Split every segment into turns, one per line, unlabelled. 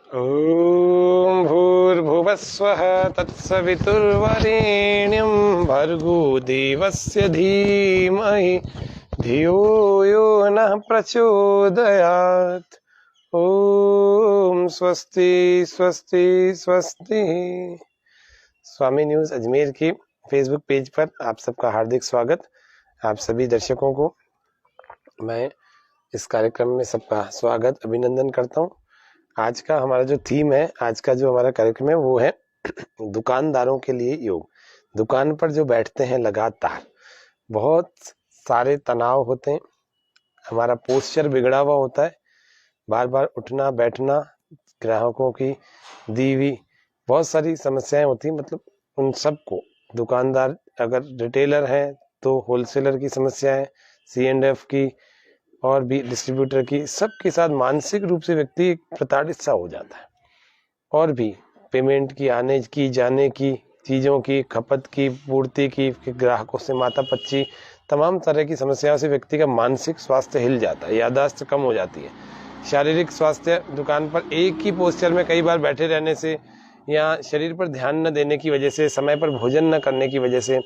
ॐ भूर्भुवस्वः तत्सवितुर्वरेण्यं भर्गो देवस्य धीमहि धियो यो नः प्रचोदयात्। ओम स्वस्ति स्वस्ति स्वस्ति। स्वामी न्यूज अजमेर के फेसबुक पेज पर आप सबका हार्दिक स्वागत। आप सभी दर्शकों को मैं इस कार्यक्रम में सबका स्वागत अभिनंदन करता हूँ। आज का हमारा जो थीम है, आज का जो हमारा कार्यक्रम है वो है दुकानदारों के लिए योग। दुकान पर जो बैठते हैं लगातार, बहुत सारे तनाव होते हैं, हमारा पोस्चर बिगड़ा हुआ होता है, बार बार उठना बैठना, ग्राहकों की दी हुई बहुत सारी समस्याएं होती हैं। मतलब उन सबको दुकानदार, अगर रिटेलर है तो होलसेलर की समस्या है, C&F की और भी डिस्ट्रीब्यूटर की, सबके साथ मानसिक रूप से व्यक्ति प्रताड़ित सा हो जाता है। और भी पेमेंट की, आने की जाने की, चीज़ों की खपत की, पूर्ति की, ग्राहकों से मातापच्ची, तमाम तरह की समस्याओं से व्यक्ति का मानसिक स्वास्थ्य हिल जाता है, याददाश्त कम हो जाती है। शारीरिक स्वास्थ्य दुकान पर एक ही पोस्चर में कई बार बैठे रहने से या शरीर पर ध्यान न देने की वजह से, समय पर भोजन न करने की वजह से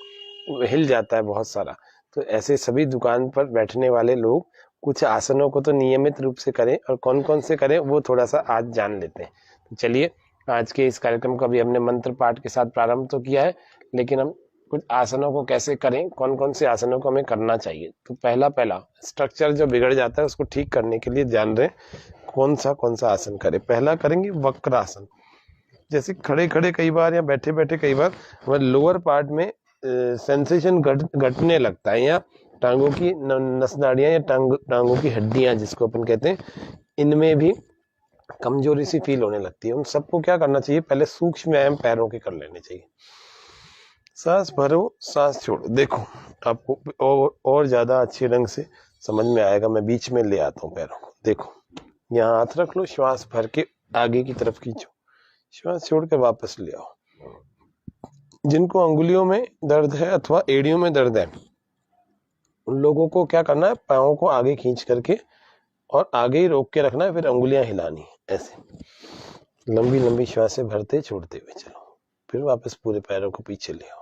हिल जाता है बहुत सारा। तो ऐसे सभी दुकान पर बैठने वाले लोग कुछ आसनों को तो नियमित रूप से करें, और कौन कौन से करें वो थोड़ा सा आज जान लेते हैं। तो चलिए, आज के इस कार्यक्रम का भी हमने मंत्र पाठ के साथ प्रारंभ तो किया है, लेकिन हम कुछ आसनों को कैसे करें, कौन कौन से आसनों को हमें करना चाहिए। तो पहला स्ट्रक्चर जो बिगड़ जाता है उसको ठीक करने के लिए जान रहे कौन सा आसन करें। पहला करेंगे वक्रासन। जैसे खड़े खड़े कई बार या बैठे बैठे कई बार हमारे लोअर पार्ट में सेंसेशन घटने लगता है, या टांगों की नस नाड़ियां या टांगों की हड्डियां जिसको अपन कहते हैं, इनमें भी कमजोरी सी फील होने लगती है। उन सबको क्या करना चाहिए, पहले सूक्ष्म व्यायाम पैरों के कर लेने चाहिए। सांस भरो, सांस छोड़ो। देखो आपको और ज्यादा अच्छे ढंग से समझ में आएगा। मैं बीच में ले आता हूँ पैरों को। देखो, यहाँ हाथ रख लो, श्वास भर के आगे की तरफ खींचो, श्वास छोड़ कर वापस ले आओ। जिनको अंगुलियों में दर्द है अथवा एड़ियों में दर्द है, उन लोगों को क्या करना है, पाँव को आगे खींच करके और आगे ही रोक के रखना है, फिर अंगुलियां हिलानी। ऐसे लंबी लंबी श्वासें भरते छोड़ते हुए चलो। फिर वापस पूरे पैरों को पीछे ले आओ।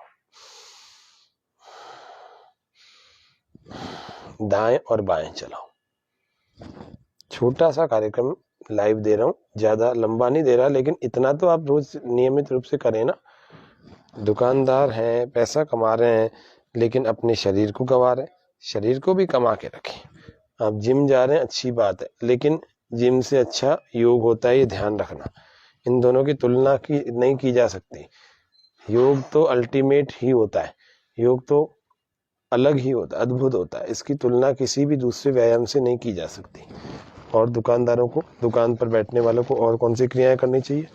दाएं और बाएं चलाओ। छोटा सा कार्यक्रम लाइव दे रहा हूँ, ज्यादा लंबा नहीं दे रहा, लेकिन इतना तो आप रोज नियमित रूप से करें ना। दुकानदार हैं, पैसा कमा रहे हैं, लेकिन अपने शरीर को गंवा रहे हैं। शरीर को भी कमा के रखें। आप जिम जा रहे हैं, अच्छी बात है, लेकिन जिम से अच्छा योग होता है, ये ध्यान रखना। इन दोनों की तुलना की नहीं की जा सकती। योग तो अल्टीमेट ही होता है, योग तो अलग ही होता है, अद्भुत होता है। इसकी तुलना किसी भी दूसरे व्यायाम से नहीं की जा सकती। और दुकानदारों को, दुकान पर बैठने वालों को और कौन सी क्रियाएं करनी चाहिए,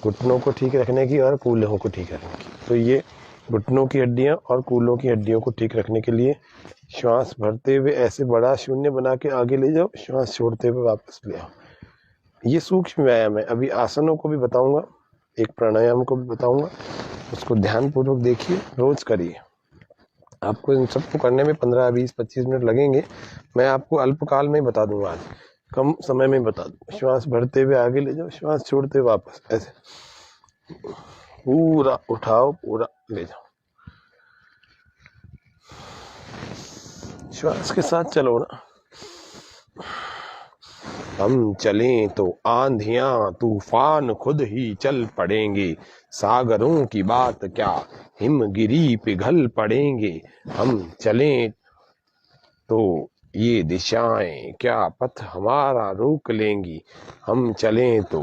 घुटनों को ठीक रखने की और कूल्हों को ठीक रखने की। तो ये घुटनों की हड्डियां और कूल्हों की हड्डियों को ठीक रखने के लिए श्वास भरते हुए ऐसे बड़ा शून्य बना के आगे ले जाओ, श्वास छोड़ते हुए वापस ले आओ। ये सूक्ष्म व्यायाम है। अभी आसनों को भी बताऊंगा, एक प्राणायाम को भी बताऊंगा, उसको ध्यानपूर्वक देखिए, रोज करिए। आपको इन सबको करने में 15, 20, 25 मिनट लगेंगे। मैं आपको अल्पकाल में बता दूंगा, आज कम समय में बता दूंगा। श्वास भरते हुए आगे ले जाओ, श्वास छोड़ते हुए वापस, ऐसे पूरा उठाओ, पूरा ले जाओ। श्वास के साथ चलो ना। हम चलें तो आंधियां तूफान खुद ही चल पड़ेंगे, सागरों की बात क्या, हिमगिरी पिघल पड़ेंगे। हम चलें तो ये दिशाएं क्या पथ हमारा रोक लेंगी। हम चलें तो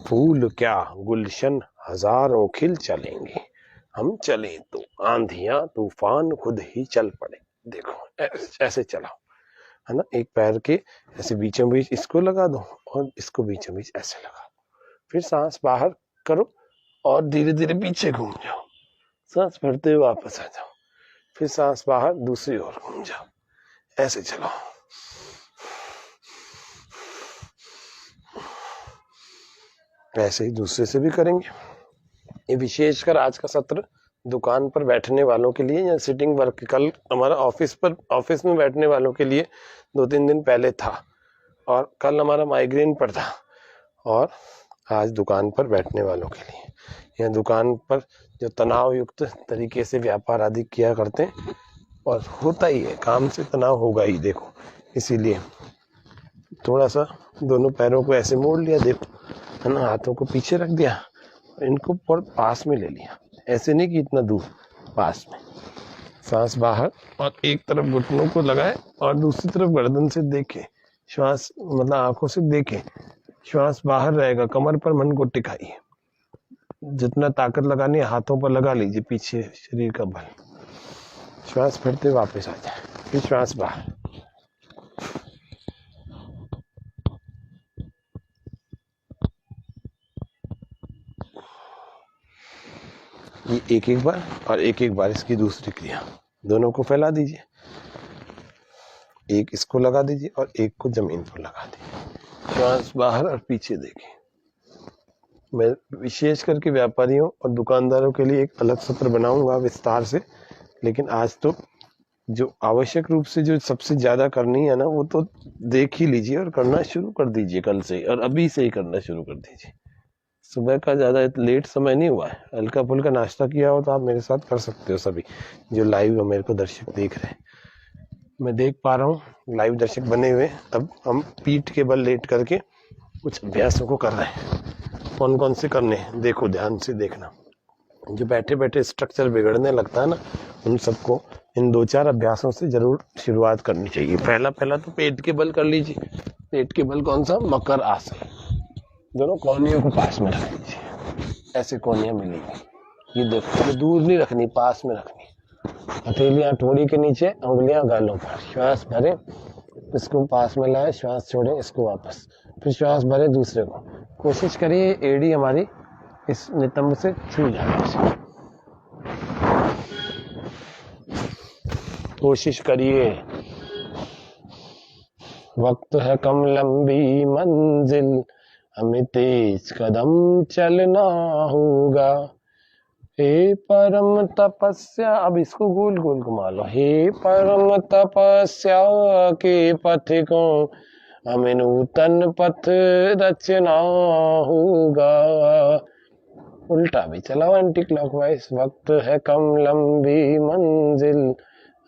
फूल क्या गुलशन हजारों खिल चलेंगे। हम चलें तो आंधियां तूफान खुद ही चल पड़े। देखो ऐसे चलाओ, है ना। एक पैर के ऐसे बीचों बीच इसको लगा दो और इसको बीचों बीच ऐसे लगा दो। फिर सांस बाहर करो और धीरे धीरे पीछे घूम जाओ। सांस भरते हुए वापस आ जाओ, फिर सांस बाहर दूसरी ओर घूम जाओ। ऐसे चलाओ। ऐसे ही दूसरे से भी करेंगे। ये विशेषकर आज का सत्र दुकान पर बैठने वालों के लिए या सिटिंग वर्क, कल हमारा ऑफिस में बैठने वालों के लिए 2-3 दिन पहले था, और कल हमारा माइग्रेन पर था, और आज दुकान पर बैठने वालों के लिए। यह दुकान पर जो तनाव युक्त तरीके से व्यापार आदि किया करते हैं, और होता ही है, काम से तनाव होगा ही, देखो। इसीलिए थोड़ा सा दोनों पैरों को ऐसे मोड़ लिया, देखो, है ना, हाथों को पीछे रख दिया, इनको बहुत पास में ले लिया, ऐसे नहीं कि इतना दूर, पास में। सांस बाहर और एक तरफ घुटनों को लगाए और दूसरी तरफ गर्दन से देखे, श्वास मतलब आंखों से देखे, श्वास बाहर रहेगा, कमर पर मन को टिकाइए, जितना ताकत लगानी है हाथों पर लगा लीजिए, पीछे शरीर का बल। श्वास फटते वापस आ जाए, फिर श्वास बाहर। ये एक एक बार और एक एक बार इसकी दूसरी क्रिया, दोनों को फैला दीजिए, एक इसको लगा दीजिए और एक को जमीन पर लगा दीजिए, श्वास बाहर और पीछे देखिए। मैं विशेष करके व्यापारियों और दुकानदारों के लिए एक अलग सत्र बनाऊंगा विस्तार से, लेकिन आज तो जो आवश्यक रूप से जो सबसे ज्यादा करनी है ना, वो तो देख ही लीजिए और करना शुरू कर दीजिए कल से ही, और अभी से ही करना शुरू कर दीजिए। सुबह का ज्यादा लेट समय नहीं हुआ है, हल्का फुल्का नाश्ता किया हो तो आप मेरे साथ कर सकते हो, सभी जो लाइव मेरे को दर्शक देख रहे हैं। मैं देख पा रहा हूँ लाइव दर्शक बने हुए। अब हम पीठ के बल लेट करके कुछ अभ्यासों को कर रहे हैं। कौन कौन से करने हैं, देखो, ध्यान से देखना। जो बैठे बैठे स्ट्रक्चर बिगड़ने लगता है ना, उन सबको इन 2-4 अभ्यासों से जरूर शुरुआत करनी चाहिए। पहला तो पेट के बल कर लीजिए। पेट के बल कौन सा? मकर आसन। दोनों कोहनियों को पास में रख लीजिए, ऐसे कोहनियां मिलेगी। ये देखो, ये दूर नहीं रखनी, पास में रखनी। हथेलियां ठोड़ी के नीचे, उंगलियां गालों पर। श्वास भरे, इसको पास में लाए, श्वास छोड़े, इसको वापस, फिर श्वास भरे दूसरे को। कोशिश करिए एड़ी हमारी इस नितंब से छू जाए, कोशिश करिए। वक्त है कम, लंबी मंजिल, हमें तेज कदम चलना होगा। हे परम तपस्या, अब इसको गोल गोल घुमा लो। हे परम तपस्या के पथिकों, हमें नूतन पथ रचना होगा। उल्टा भी चलाओ, एंटी क्लॉकवाइज। वक्त है कम, लंबी मंजिल,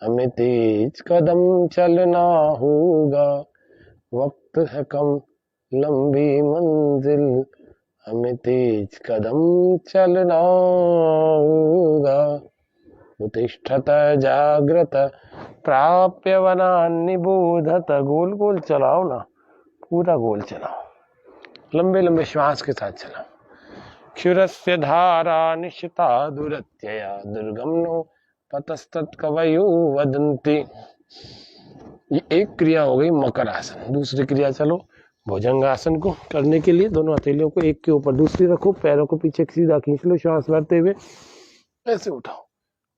हमें तेज कदम चलना होगा। वक्त है कम, लंबी मंजिल, हमें तेज कदम चलना होगा। उत्तिष्ठत जाग्रत प्राप्य वनानि बोधत। गोल गोल चलाओ ना, पूरा गोल चलाओ, लंबे लंबे श्वास के साथ चलाओ। क्षुरस्य धारा निशिता दुरत्यया, दुर्गमनो पतस्तत् कवयो वदन्ति। ये एक क्रिया हो गई मकर आसन। दूसरी क्रिया चलो, भुजंगासन को करने के लिए दोनों हथेलियों को एक के ऊपर दूसरी रखो, पैरों को पीछे सीधा खींच लो, श्वास भरते हुए ऐसे उठाओ,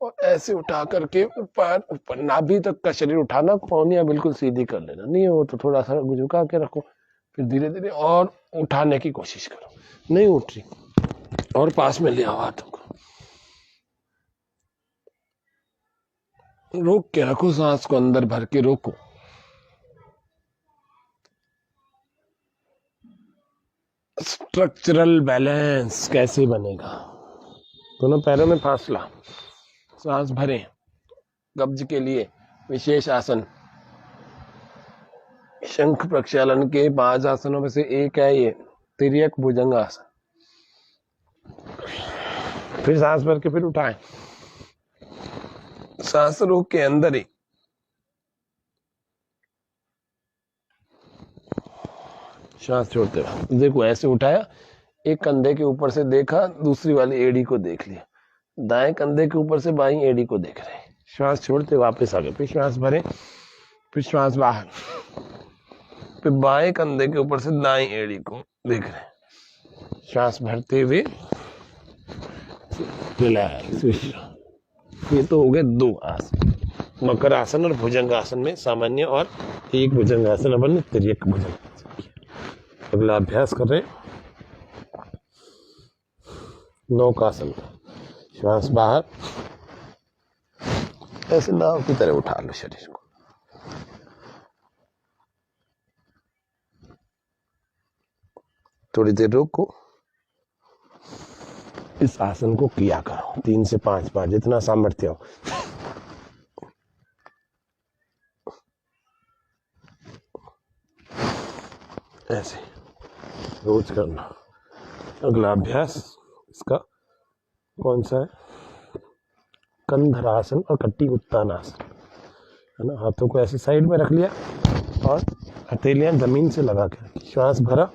और ऐसे उठा करके ऊपर ऊपर नाभि तक का शरीर उठाना, पौनियां बिल्कुल सीधी कर लेना। नहीं हो तो थोड़ा सा झुका के रखो, फिर धीरे धीरे और उठाने की कोशिश करो। नहीं उठ रही, और पास में ले आओ हाथों को, रोक के रखो, सांस को अंदर भर के रोको। स्ट्रक्चरल बैलेंस कैसे बनेगा? दोनों पैरों में फासला, सांस भरें। कब्ज के लिए विशेष आसन, शंख प्रक्षालन के 5 आसनों में से एक है ये तिर्यक भुजंग आसन। फिर सांस भर के फिर उठाएं, सांस रोक के अंदर ही। श्वास छोड़ते हुए देखो, ऐसे उठाया, एक कंधे के ऊपर से देखा, दूसरी वाली एड़ी को देख लिया, दाएं कंधे के ऊपर से बाईं एड़ी को देख रहे हैं। श्वास छोड़ते वापस आ गए, फिर श्वास भरे, फिर श्वास बाहर, फिर बाएं कंधे के ऊपर से दाईं एड़ी को देख रहे हैं। श्वास भरते हुए रिलैक्स। ये तो हो गए 2 आसन, मकर आसन और भुजंग आसन में सामान्य, और एक भुजंग आसन अपन ने तिर्यक भुजंग। अगला अभ्यास कर रहे, नौकासन। श्वास बाहर, ऐसे नाव की तरह उठा लो शरीर को। थोड़ी देर रोको, इस आसन को किया करो 3 से 5 बार, जितना सामर्थ्य हो। ऐसे रोज करना। अगला अभ्यास इसका कौन सा है? कंधरासन और कट्टी उत्तानासन, है ना। हाथों को ऐसे साइड में रख लिया और हथेलियां जमीन से लगा के, श्वास भरा,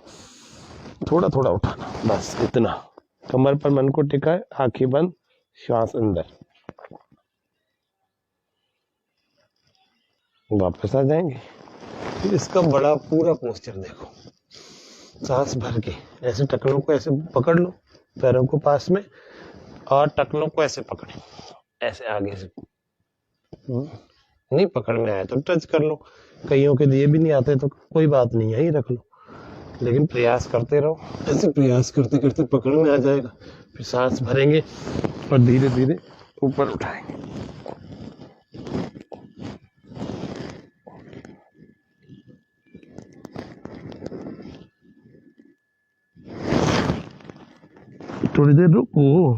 थोड़ा थोड़ा उठाना, बस इतना। कमर पर मन को टिकाए, आंखें बंद, श्वास अंदर, वापस आ जाएंगे। फिर इसका बड़ा पूरा पोस्चर देखो, सांस भर के ऐसे टखनों को ऐसे पकड़ लो, पैरों को पास में, और टखनों को ऐसे पकड़े, ऐसे आगे से। नहीं पकड़ में आए तो टच कर लो, कईयों के दिए भी नहीं आते तो कोई बात नहीं, यही रख लो, लेकिन प्रयास करते रहो। ऐसे प्रयास करते करते पकड़ में आ जाएगा। फिर सांस भरेंगे और धीरे धीरे ऊपर उठाएंगे। थोड़ी देर रुको,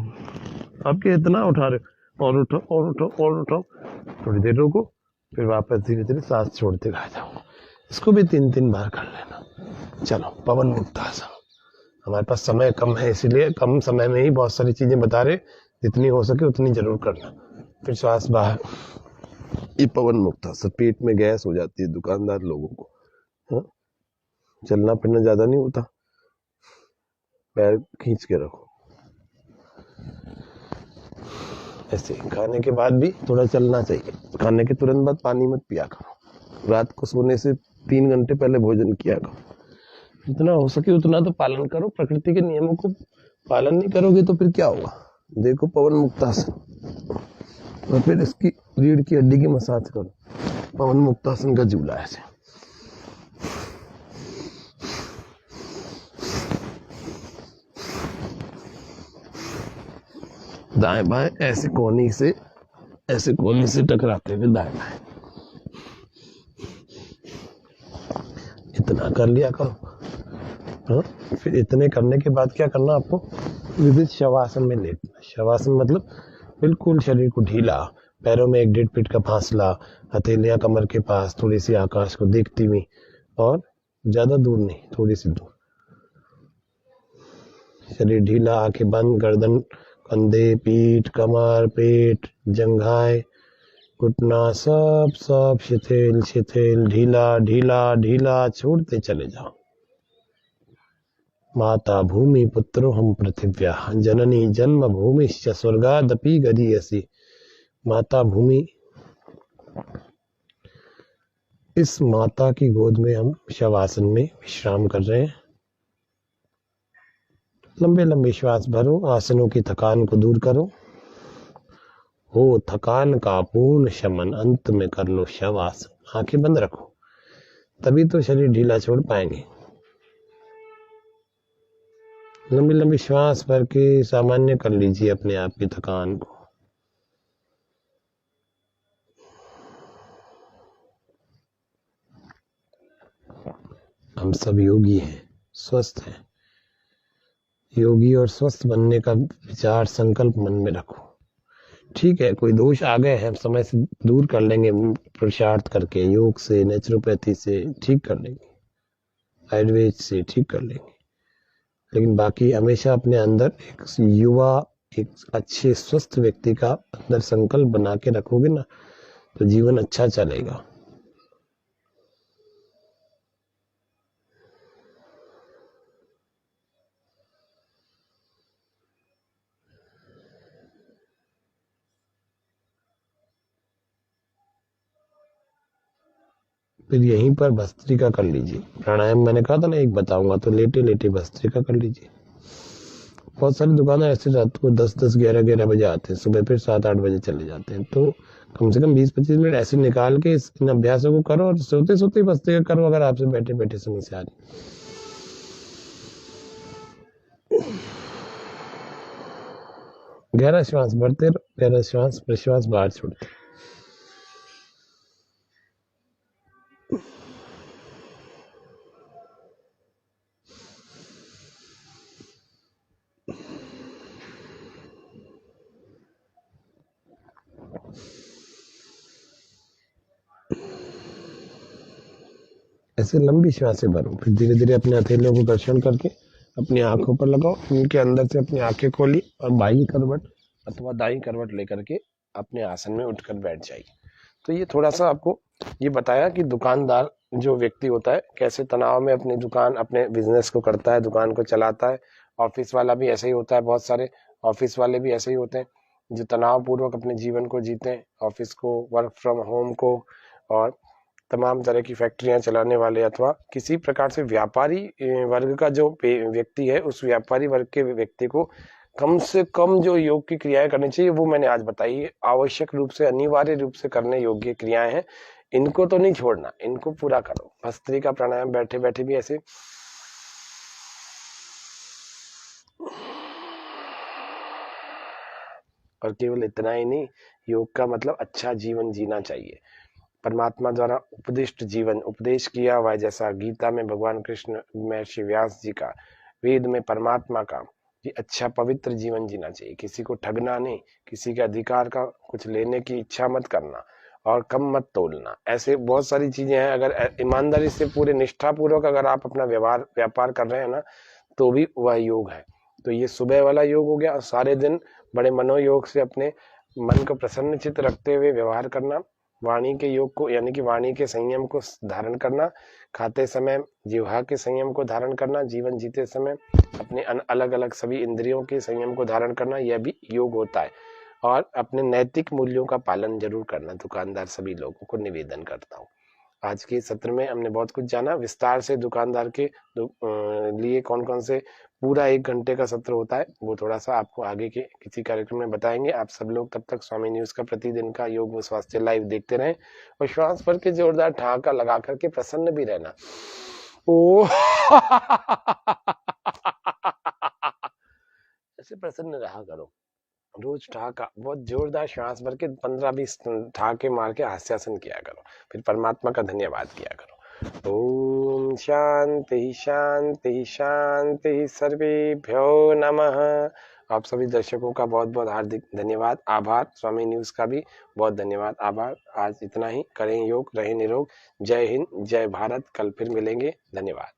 आपके इतना उठा रहे, और उठो और उठो और उठो, थोड़ी देर रुको, फिर वापस धीरे धीरे सांस छोड़ते रह जाओ। इसको भी 3-3 बार कर लेना। चलो, पवन मुक्तासन। हमारे पास समय कम है, इसीलिए कम समय में ही बहुत सारी चीजें बता रहे, जितनी हो सके उतनी जरूर करना। फिर श्वास बाहर, ये पवन मुक्तासन। पेट में गैस हो जाती है दुकानदार लोगों को, हाँ? चलना फिरना ज्यादा नहीं होता, पैर खींच के रखो। ऐसे खाने के बाद भी थोड़ा चलना चाहिए। खाने के तुरंत बाद पानी मत पिया करो। रात को सोने से 3 घंटे पहले भोजन किया करो। जितना हो सके उतना तो पालन करो। प्रकृति के नियमों को पालन नहीं करोगे तो फिर क्या होगा? देखो, पवन मुक्तासन, और फिर इसकी रीढ़ की हड्डी की मसाज करो। पवन मुक्तासन का झूला ऐसे। दाएं बाएं ऐसे कोनी से टकराते हुए दाएं बाएं, इतना कर लिया करो। हाँ? फिर इतने करने के बाद क्या करना आपको? विविध शवासन में लेटना। शवासन मतलब बिल्कुल शरीर को ढीला, पैरों में 1-1.5 फीट का फासला, हथेलियां कमर के पास, थोड़ी सी आकाश को देखती हुई, और ज्यादा दूर नहीं, थोड़ी सी दूर। शरीर ढीला, आंखें बंद, गर्दन, कंधे, पीठ, कमर, पेट, जंघाएं, घुटना, सब शिथिल शिथिल, ढीला ढीला ढीला छोड़ते चले जाओ। माता भूमि पुत्रो हम पृथिव्या, जननी जन्म भूमिश्च स्वर्गादपि गरीयसी। माता भूमि, इस माता की गोद में हम शवासन में विश्राम कर रहे हैं। लंबे लंबे श्वास भरो, आसनों की थकान को दूर करो। हो थकान का पूर्ण शमन, अंत में कर लो शवासन। आंखें बंद रखो, तभी तो शरीर ढीला छोड़ पाएंगे। लंबी लंबी श्वास भर के सामान्य कर लीजिए अपने आप की थकान को। हम सब योगी हैं, स्वस्थ हैं। योगी और स्वस्थ बनने का विचार, संकल्प मन में रखो। ठीक है, कोई दोष आ गए हैं, समय से दूर कर लेंगे, पुरुषार्थ करके, योग से, नेचुरोपैथी से ठीक कर लेंगे, आयुर्वेद से ठीक कर लेंगे। लेकिन बाकी हमेशा अपने अंदर एक युवा, एक अच्छे स्वस्थ व्यक्ति का अंदर संकल्प बना के रखोगे ना, तो जीवन अच्छा चलेगा। फिर यहीं पर भस्त्रिका कर लीजिए। प्राणायाम मैंने कहा था ना, एक बताऊंगा, तो लेटे लेटे भस्त्रिका कर लीजिए। बहुत सारी दुकानें ऐसे रात को 10-10, 11-11 बजे आते हैं, सुबह फिर 7-8 बजे चले जाते हैं। तो कम से कम 20-25 मिनट ऐसे निकाल के इन अभ्यासों को करो, और सोते सोते भस्त्रिका करो अगर आपसे बैठे बैठे समस्या आ रही। गहरा श्वास भरते रहो, गहरा श्वास प्रश्वास बाहर छोड़ते। ऐसे लंबी श्वासें भरो, फिर धीरे धीरे अपने हथेलियों को घर्षण करके अपनी आंखों पर लगाओ। इनके अंदर से अपनी आंखें खोली और बाई करवट अथवा दाई करवट लेकर के अपने आसन में उठकर बैठ जाइए। तो ये थोड़ा सा आपको ये बताया कि दुकानदार जो व्यक्ति होता है कैसे तनाव में अपनी दुकान अपने बिजनेस को करता है, दुकान को चलाता है। ऑफिस वाला भी ऐसे ही होता है, बहुत सारे ऑफिस वाले भी ऐसे ही होते हैं जो तनाव पूर्वक अपने जीवन को जीते हैं, ऑफिस को, वर्क फ्रॉम होम को, और तमाम तरह की फैक्ट्रियां चलाने वाले अथवा किसी प्रकार से व्यापारी वर्ग का जो व्यक्ति है, उस व्यापारी वर्ग के व्यक्ति को कम से कम जो योग की क्रियाएं करनी चाहिए वो मैंने आज बताई है। आवश्यक रूप से, अनिवार्य रूप से करने योग्य क्रियाएं हैं, इनको तो नहीं छोड़ना, इनको पूरा करो। भस्त्रिका प्राणायाम बैठे बैठे भी ऐसे, और केवल इतना ही नहीं, योग का मतलब अच्छा जीवन जीना चाहिए। परमात्मा द्वारा उपदिष्ट जीवन, उपदेश किया हुआ है, जैसा गीता में भगवान कृष्ण महर्षि व्यास जी का, वेद में परमात्मा का, कि अच्छा पवित्र जीवन जीना चाहिए। किसी को ठगना नहीं, किसी के अधिकार का कुछ लेने की इच्छा मत करना, और कम मत तोलना। ऐसे बहुत सारी चीजें हैं। अगर ईमानदारी से पूरे निष्ठा पूर्वक अगर आप अपना व्यवहार व्यापार कर रहे हैं ना, तो भी वह योग है। तो ये सुबह वाला योग हो गया, और सारे दिन बड़े मनोयोग से अपने मन को प्रसन्न चित्त रखते हुए व्यवहार करना। वाणी के योग को, यानी कि वाणी के संयम को धारण करना, खाते समय जिह्वा के संयम को धारण करना, जीवन जीते समय अपने अलग अलग सभी इंद्रियों के संयम को धारण करना, यह भी योग होता है। और अपने नैतिक मूल्यों का पालन जरूर करना, दुकानदार सभी लोगों को निवेदन करता हूँ। आज के सत्र में हमने बहुत कुछ जाना विस्तार से। दुकानदार के लिए कौन कौन से पूरा 1 घंटे का सत्र होता है, वो थोड़ा सा आपको आगे के किसी कार्यक्रम में बताएंगे। आप सब लोग तब तक स्वामी न्यूज का प्रतिदिन का योग व स्वास्थ्य लाइव देखते रहें, और श्वास भर के जोरदार ठहाका लगा करके प्रसन्न भी रहना। ओ ऐसे प्रसन्न रहा करो। रोज ठहाका, बहुत जोरदार श्वास भर के 15-20 ठहाके मार के हास्यासन किया करो, फिर परमात्मा का धन्यवाद किया करो। ओम शांति शांति शांति, सर्वेभ्यो नमः। आप सभी दर्शकों का बहुत बहुत हार्दिक धन्यवाद, आभार। स्वामी न्यूज का भी बहुत धन्यवाद, आभार। आज इतना ही, करें योग, रहें निरोग। जय हिंद, जय भारत। कल फिर मिलेंगे, धन्यवाद।